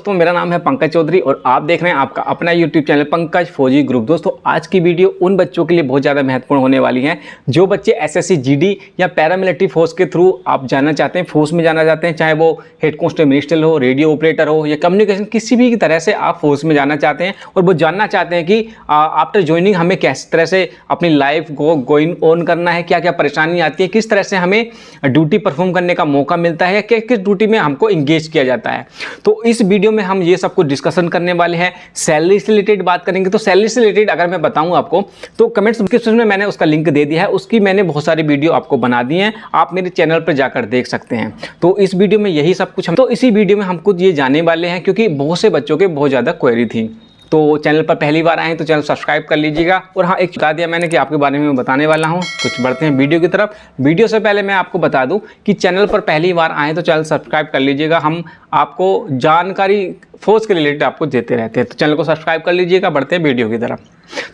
दोस्तों, मेरा नाम है पंकज चौधरी और आप देख रहे हैं आपका अपना यूट्यूब चैनल पंकज फौजी ग्रुप। दोस्तों, आज की वीडियो उन बच्चों के लिए बहुत ज़्यादा महत्वपूर्ण होने वाली है जो बच्चे एसएससी जीडी या पैरामिलिट्री फोर्स के थ्रू आप जाना चाहते हैं, फोर्स में जाना चाहते हैं, चाहे वो हेड कांस्टेबल मिनिस्टर हो, रेडियो ऑपरेटर हो या कम्युनिकेशन, किसी भी तरह से आप फोर्स में जाना चाहते हैं और वो जानना चाहते हैं कि आफ्टर ज्वाइनिंग हमें किस तरह से अपनी लाइफ को गोइंग ऑन करना है, क्या क्या परेशानी आती है, किस तरह से हमें ड्यूटी परफॉर्म करने का मौका मिलता है या किस ड्यूटी में हमको इंगेज किया जाता है। तो इस वीडियो में हम ये सब कुछ डिस्कशन करने वाले हैं। सैलरी से रिलेटेड बात करेंगे। तो सैलरी से रिलेटेड अगर मैं बताऊं आपको तो कमेंट्स डिस्क्रिप्शन में मैंने उसका लिंक दे दिया है, उसकी मैंने बहुत सारी वीडियो आपको बना दी हैं, आप मेरे चैनल पर जाकर देख सकते हैं। तो इस वीडियो में यही सब कुछ तो इसी वीडियो में हम कुछ ये जानने वाले हैं क्योंकि बहुत से बच्चों के बहुत ज़्यादा क्वेरी थी। तो चैनल पर पहली बार आए तो चैनल सब्सक्राइब कर लीजिएगा। और हाँ, एक बता दिया मैंने कि आपके बारे में बताने वाला हूँ। तो बढ़ते हैं वीडियो की तरफ। वीडियो से पहले मैं आपको बता दूं कि चैनल पर पहली बार आए तो चैनल सब्सक्राइब कर लीजिएगा। हम आपको जानकारी फोर्स के रिलेटेड आपको देते रहते हैं, तो चैनल को सब्सक्राइब कर लीजिएगा। बढ़ते हैं वीडियो की तरफ।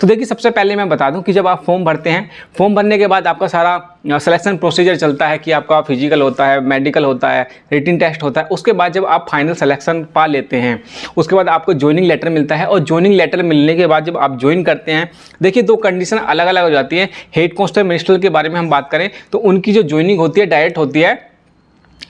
तो देखिए, सबसे पहले मैं बता दूं कि जब आप फॉर्म भरते हैं, फॉर्म भरने के बाद आपका सारा सिलेक्शन प्रोसीजर चलता है कि आपका फिजिकल होता है, मेडिकल होता है, रिटन टेस्ट होता है। उसके बाद जब आप फाइनल सिलेक्शन पा लेते हैं, उसके बाद आपको ज्वाइनिंग लेटर मिलता है और ज्वाइनिंग लेटर मिलने के बाद जब आप ज्वाइन करते हैं, देखिए दो कंडीशन अलग अलग हो जाती है। हेड कांस्टेबल मिनिस्टर के बारे में हम बात करें तो उनकी जो ज्वाइनिंग होती है डायरेक्ट होती है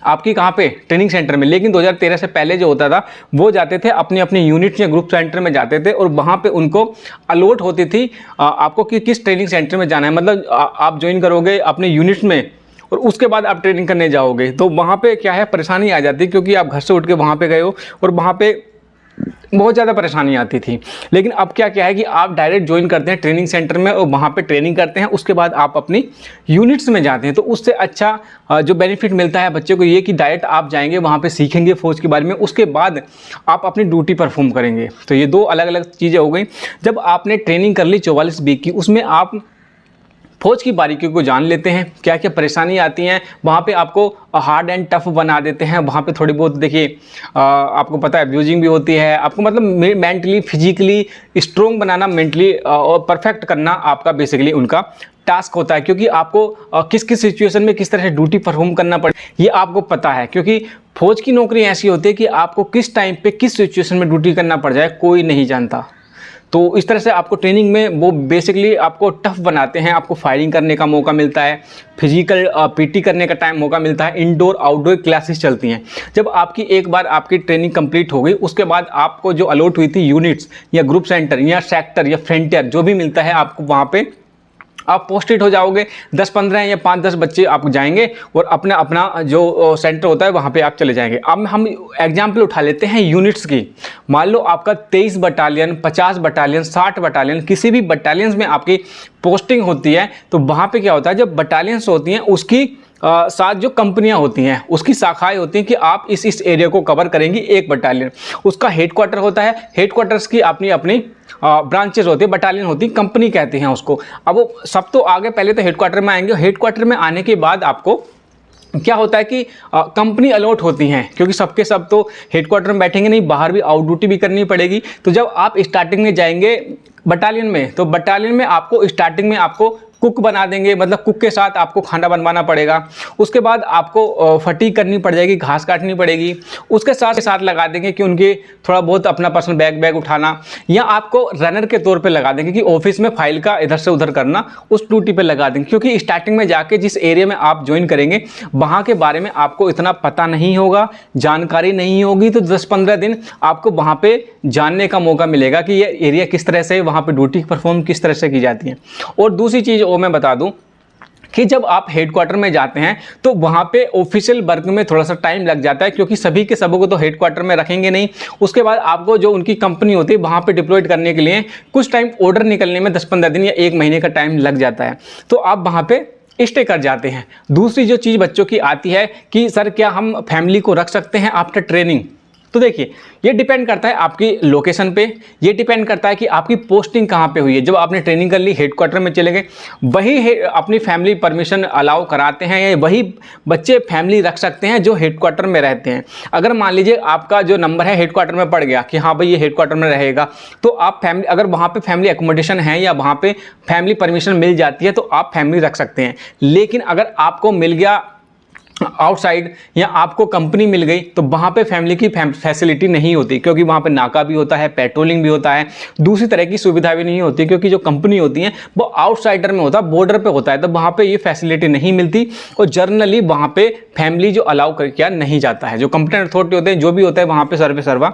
आपकी कहाँ पे, ट्रेनिंग सेंटर में। लेकिन 2013 से पहले जो होता था वो जाते थे अपनी अपनी यूनिट या ग्रुप सेंटर में जाते थे और वहाँ पे उनको अलॉट होती थी आपको कि किस ट्रेनिंग सेंटर में जाना है। मतलब आप ज्वाइन करोगे अपने यूनिट में और उसके बाद आप ट्रेनिंग करने जाओगे, तो वहाँ पे क्या है, परेशानी आ जाती है क्योंकि आप घर से उठ के वहाँ पे गए हो और वहाँ पे बहुत ज़्यादा परेशानी आती थी। लेकिन अब क्या है कि आप डायरेक्ट ज्वाइन करते हैं ट्रेनिंग सेंटर में और वहाँ पे ट्रेनिंग करते हैं, उसके बाद आप अपनी यूनिट्स में जाते हैं। तो उससे अच्छा जो बेनिफिट मिलता है बच्चे को ये कि डायरेक्ट आप जाएंगे वहाँ पे, सीखेंगे फौज के बारे में, उसके बाद आप अपनी ड्यूटी परफॉर्म करेंगे। तो ये दो अलग अलग चीज़ें हो गई। जब आपने ट्रेनिंग कर ली 44 वीक की, उसमें आप फौज की बारीकियों को जान लेते हैं, क्या क्या परेशानी आती हैं। वहाँ पे आपको हार्ड एंड टफ बना देते हैं। वहाँ पे थोड़ी बहुत देखिए आपको पता है अब्यूजिंग भी होती है। आपको मतलब मेंटली फिजिकली स्ट्रोंग बनाना, मेंटली और परफेक्ट करना आपका बेसिकली उनका टास्क होता है, क्योंकि आपको किस किस सिचुएशन में किस तरह से ड्यूटी परफॉर्म करना पड़े ये आपको पता है। क्योंकि फौज की नौकरी ऐसी होती है कि आपको किस टाइम पे किस सिचुएशन में ड्यूटी करना पड़ जाए कोई नहीं जानता। तो इस तरह से आपको ट्रेनिंग में वो बेसिकली आपको टफ बनाते हैं। आपको फायरिंग करने का मौका मिलता है, फिजिकल पीटी करने का टाइम मौका मिलता है, इंडोर आउटडोर क्लासेस चलती हैं। जब आपकी एक बार आपकी ट्रेनिंग कंप्लीट हो गई, उसके बाद आपको जो अलॉट हुई थी यूनिट्स या ग्रुप सेंटर या सेक्टर या फ्रंटियर जो भी मिलता है, आपको वहाँ पे आप पोस्टेड हो जाओगे। 10-15 या 5-10 बच्चे आप जाएंगे और अपना अपना जो सेंटर होता है वहाँ पे आप चले जाएंगे। अब हम एग्जाम्पल उठा लेते हैं यूनिट्स की। मान लो आपका 23 बटालियन, 50 बटालियन, 60 बटालियन, किसी भी बटालियंस में आपकी पोस्टिंग होती है, तो वहाँ पे क्या होता है, जब बटालियंस होती हैं उसकी साथ जो कंपनियां होती हैं उसकी शाखाएं होती हैं कि आप इस एरिया को कवर करेंगी। एक बटालियन उसका हेडक्वार्टर होता है, हेडक्वार्टर्स की अपनी अपनी ब्रांचेस होती है, बटालियन होती है, कंपनी कहते हैं उसको। अब वो सब तो आगे पहले तो हेडक्वार्टर में आएंगे। हेडक्वार्टर में आने के बाद आपको क्या होता है कि कंपनी अलॉट होती हैं, क्योंकि सबके सब तो हेडक्वार्टर में बैठेंगे नहीं, बाहर भी आउट ड्यूटी भी करनी पड़ेगी। तो जब आप स्टार्टिंग में जाएंगे बटालियन में, तो बटालियन में आपको स्टार्टिंग में आपको कुक बना देंगे, मतलब कुक के साथ आपको खाना बनवाना पड़ेगा। उसके बाद आपको फटीग करनी पड़ जाएगी, घास काटनी पड़ेगी। उसके साथ लगा देंगे कि उनके थोड़ा बहुत अपना पर्सनल बैग उठाना, या आपको रनर के तौर पे लगा देंगे कि ऑफिस में फाइल का इधर से उधर करना, उस ड्यूटी पे लगा देंगे। क्योंकि स्टार्टिंग में जाके जिस एरिया में आप ज्वाइन करेंगे वहाँ के बारे में आपको इतना पता नहीं होगा, जानकारी नहीं होगी। तो 10-15 दिन आपको वहाँ पे जानने का मौका मिलेगा कि ये एरिया किस तरह से, वहाँ पे ड्यूटी परफॉर्म किस तरह से की जाती है। और दूसरी चीज़ वो मैं बता दूं कि जब आप हेडक्वार्टर में जाते हैं तो वहाँ पे ऑफिशियल वर्क में थोड़ा सा टाइम लग जाता है, क्योंकि सभी के सबों को तो हेडक्वार्टर में रखेंगे नहीं। उसके बाद आपको जो उनकी कंपनी होती है वहाँ पे डिप्लॉयड करने के लिए कुछ टाइम ऑर्डर निकलने में 10-15 दिन या 1 महीने का टाइम लग जाता है। तो आप वहाँ पे स्टे कर जाते हैं। दूसरी जो चीज़ बच्चों की आती है कि सर क्या हम फैमिली को रख सकते हैं आफ्टर ट्रेनिंग। तो देखिए, ये डिपेंड करता है आपकी लोकेशन पे, ये डिपेंड करता है कि आपकी पोस्टिंग कहाँ पे हुई है। जब आपने ट्रेनिंग कर ली, हेडक्वार्टर में चले गए, वही अपनी फैमिली परमिशन अलाउ कराते हैं, या वही बच्चे फैमिली रख सकते हैं जो हेडक्वार्टर में रहते हैं। अगर मान लीजिए आपका जो नंबर है हेडक्वार्टर में पड़ गया कि हाँ भाई ये हेडक्वार्टर में रहेगा, तो आप फैमिली, अगर वहाँ पे फैमिली एकोमोडेशन है या वहाँ पे फैमिली परमिशन मिल जाती है तो आप फैमिली रख सकते हैं। लेकिन अगर आपको मिल गया आउटसाइड या आपको कंपनी मिल गई तो वहाँ पे फैमिली की फैसिलिटी नहीं होती, क्योंकि वहाँ पे नाका भी होता है, पेट्रोलिंग भी होता है, दूसरी तरह की सुविधा भी नहीं होती, क्योंकि जो कंपनी होती है वो आउटसाइडर में होता है, बॉर्डर पे होता है, तो वहाँ पे ये फैसिलिटी नहीं मिलती और जर्नली वहाँ पे फैमिली जो अलाउ कर किया नहीं जाता है। जो कंप्लेंट अथॉरिटी होते हैं, जो भी होता है वहाँ पे सर्वे सर्वा,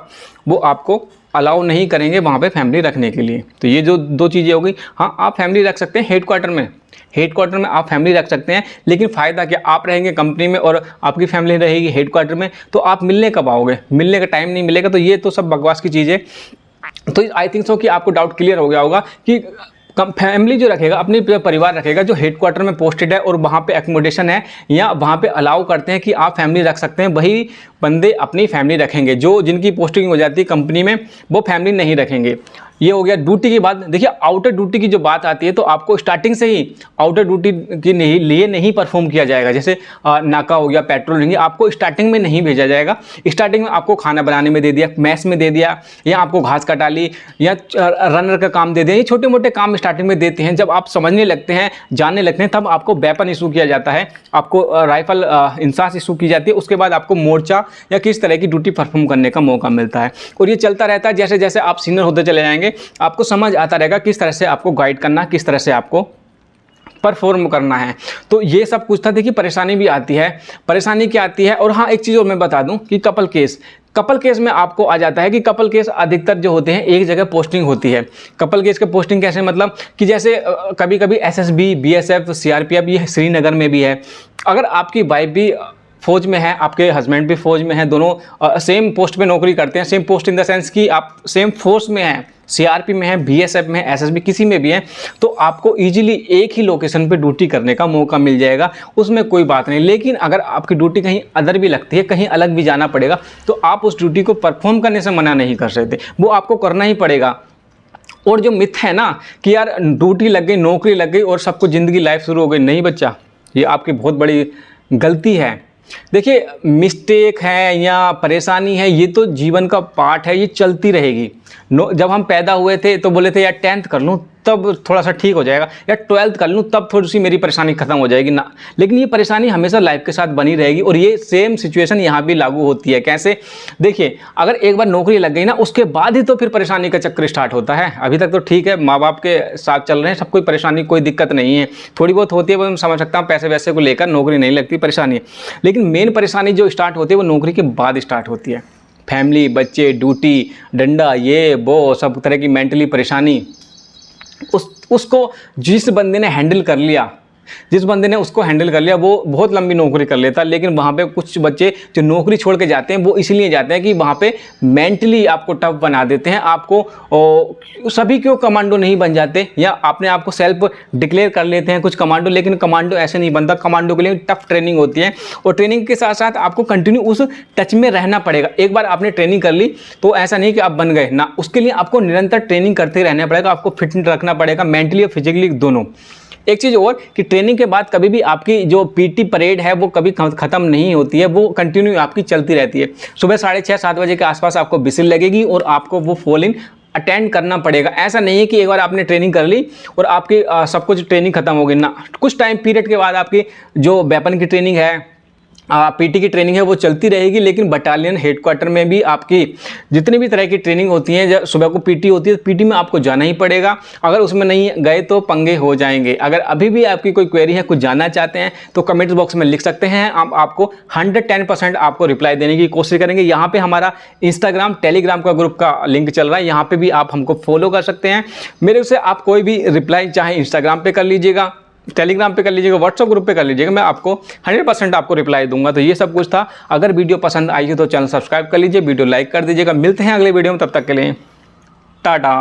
वो आपको अलाउ नहीं करेंगे वहाँ पे फैमिली रखने के लिए। तो ये जो दो चीज़ें हो गई। हाँ, आप फैमिली रख सकते हैं हेडक्वार्टर में आप फैमिली रख सकते हैं, लेकिन फ़ायदा क्या, आप रहेंगे कंपनी में और आपकी फैमिली रहेगी हेडक्वार्टर में, तो आप मिलने कब आओगे, मिलने का टाइम नहीं मिलेगा। तो ये तो सब बकवास की चीज़ है। तो आई थिंक सो कि आपको डाउट क्लियर हो गया होगा कि फैमिली जो रखेगा, अपने परिवार रखेगा जो हेडक्वार्टर में पोस्टेड है और वहाँ पे एकोमोडेशन है या वहाँ पे अलाउ करते हैं कि आप फैमिली रख सकते हैं, वही बंदे अपनी फैमिली रखेंगे। जो जिनकी पोस्टिंग हो जाती है कंपनी में वो फैमिली नहीं रखेंगे। ये हो गया ड्यूटी की बात। देखिए, आउटर ड्यूटी की जो बात आती है तो आपको स्टार्टिंग से ही आउटर ड्यूटी के लिए नहीं परफॉर्म किया जाएगा। जैसे नाका हो गया, पेट्रोलिंग, आपको स्टार्टिंग में नहीं भेजा जाएगा। स्टार्टिंग में आपको खाना बनाने में दे दिया, मैस में दे दिया, या आपको घास कटा ली या रनर का काम दे दिया। ये छोटे मोटे काम स्टार्टिंग में देते हैं। जब आप समझने लगते हैं, जानने लगते हैं, तब आपको वेपन इशू किया जाता है, आपको राइफल इंसास इशू की जाती है। उसके बाद आपको मोर्चा या किस तरह की ड्यूटी परफॉर्म करने का मौका मिलता है और ये चलता रहता है। जैसे जैसे आप सीनियर होते चले जाएंगे, आपको समझ आता रहेगा किस तरह से आपको गाइड करना, किस तरह से आपको परफॉर्म करना है। तो ये सब कुछ था। देखिए, परेशानी भी आती है। परेशानी क्या आती है, और हाँ एक चीज़ और मैं बता दूं कि कपल केस में आपको आ जाता है कि कपल केस अधिकतर जो होते हैं एक जगह पोस्टिंग होती है। कपल केस के पोस्टिंग कैसे, मतलब कि जैसे कभी कभी एसएसबी, बीएसएफ, सीआरपीएफ, ये श्रीनगर में भी है। अगर आपकी वाइफ भी फौज में है, आपके हस्बैंड भी फौज में है, दोनों सेम पोस्ट पे नौकरी करते हैं, same post in the sense कि आप सेम फोर्स में हैं, सीआरपी में है, बीएसएफ में है, एसएसबी किसी में भी है, तो आपको इजीली एक ही लोकेशन पे ड्यूटी करने का मौका मिल जाएगा, उसमें कोई बात नहीं। लेकिन अगर आपकी ड्यूटी कहीं अदर भी लगती है, कहीं अलग भी जाना पड़ेगा, तो आप उस ड्यूटी को परफॉर्म करने से मना नहीं कर सकते, वो आपको करना ही पड़ेगा। और जो मिथ है ना कि यार ड्यूटी लग गई, नौकरी लग गई और सबको ज़िंदगी लाइफ शुरू हो गई, नहीं बच्चा, ये आपकी बहुत बड़ी गलती है। देखिए, मिस्टेक है या परेशानी है, ये तो जीवन का पार्ट है, ये चलती रहेगी। जब हम पैदा हुए थे तो बोले थे यार 10th कर लूँ तब थोड़ा सा ठीक हो जाएगा, या 12th कर लूँ तब थोड़ी सी मेरी परेशानी खत्म हो जाएगी ना। लेकिन ये परेशानी हमेशा लाइफ के साथ बनी रहेगी और ये सेम सिचुएशन यहाँ भी लागू होती है। कैसे, देखिए, अगर एक बार नौकरी लग गई ना, उसके बाद ही तो फिर परेशानी का चक्कर स्टार्ट होता है। अभी तक तो ठीक है, माँ बाप के साथ चल रहे हैं, सब कोई परेशानी, कोई दिक्कत नहीं है, थोड़ी बहुत होती है, वो मैं समझ सकता हूँ, पैसे वैसे को लेकर नौकरी नहीं लगती, परेशानी है। लेकिन मेन परेशानी जो स्टार्ट होती है वो नौकरी के बाद स्टार्ट होती है। फैमिली, बच्चे, ड्यूटी, डंडा, ये वो सब तरह की मेंटली परेशानी, उसको जिस बंदे ने हैंडल कर लिया, उसको हैंडल कर लिया, वो बहुत लंबी नौकरी कर लेता। लेकिन वहाँ पे कुछ बच्चे जो नौकरी छोड़ के जाते हैं वो इसलिए जाते हैं कि वहाँ पे मेंटली आपको टफ बना देते हैं। आपको सभी क्यों कमांडो नहीं बन जाते, या अपने आप को सेल्फ डिक्लेयर कर लेते हैं कुछ कमांडो, लेकिन कमांडो ऐसे नहीं बनता। कमांडो के लिए टफ ट्रेनिंग होती है और ट्रेनिंग के साथ साथ आपको कंटिन्यू उस टच में रहना पड़ेगा। एक बार आपने ट्रेनिंग कर ली तो ऐसा नहीं कि आप बन गए ना, उसके लिए आपको निरंतर ट्रेनिंग करते रहना पड़ेगा, आपको फिट रखना पड़ेगा, मेंटली और फिजिकली दोनों। एक चीज़ और कि ट्रेनिंग के बाद कभी भी आपकी जो पीटी परेड है वो कभी ख़त्म नहीं होती है, वो कंटिन्यू आपकी चलती रहती है। सुबह 6:30-7 बजे के आसपास आपको विसिल लगेगी और आपको वो फॉल इन अटेंड करना पड़ेगा। ऐसा नहीं है कि एक बार आपने ट्रेनिंग कर ली और आपकी सब कुछ ट्रेनिंग खत्म हो गई ना, कुछ टाइम पीरियड के बाद आपकी जो वेपन की ट्रेनिंग है, पीटी की ट्रेनिंग है, वो चलती रहेगी। लेकिन बटालियन हेडक्वार्टर में भी आपकी जितनी भी तरह की ट्रेनिंग होती है, जब सुबह को पीटी होती है तो पीटी में आपको जाना ही पड़ेगा। अगर उसमें नहीं गए तो पंगे हो जाएंगे। अगर अभी भी आपकी कोई क्वेरी है, कुछ जानना चाहते हैं तो कमेंट बॉक्स में लिख सकते हैं, आपको 110% आपको रिप्लाई देने की कोशिश करेंगे। यहाँ पे हमारा इंस्टाग्राम, टेलीग्राम का ग्रुप का लिंक चल रहा है, यहाँ पे भी आप हमको फॉलो कर सकते हैं। मेरे से आप कोई भी रिप्लाई चाहे इंस्टाग्राम पे कर लीजिएगा, टेलीग्राम पे कर लीजिएगा, व्हाट्सएप ग्रुप पे कर लीजिएगा, मैं आपको 100% आपको रिप्लाई दूंगा। तो ये सब कुछ था। अगर वीडियो पसंद आई है तो चैनल सब्सक्राइब कर लीजिए, वीडियो लाइक कर दीजिएगा। मिलते हैं अगले वीडियो में, तब तक के लिए टाटा।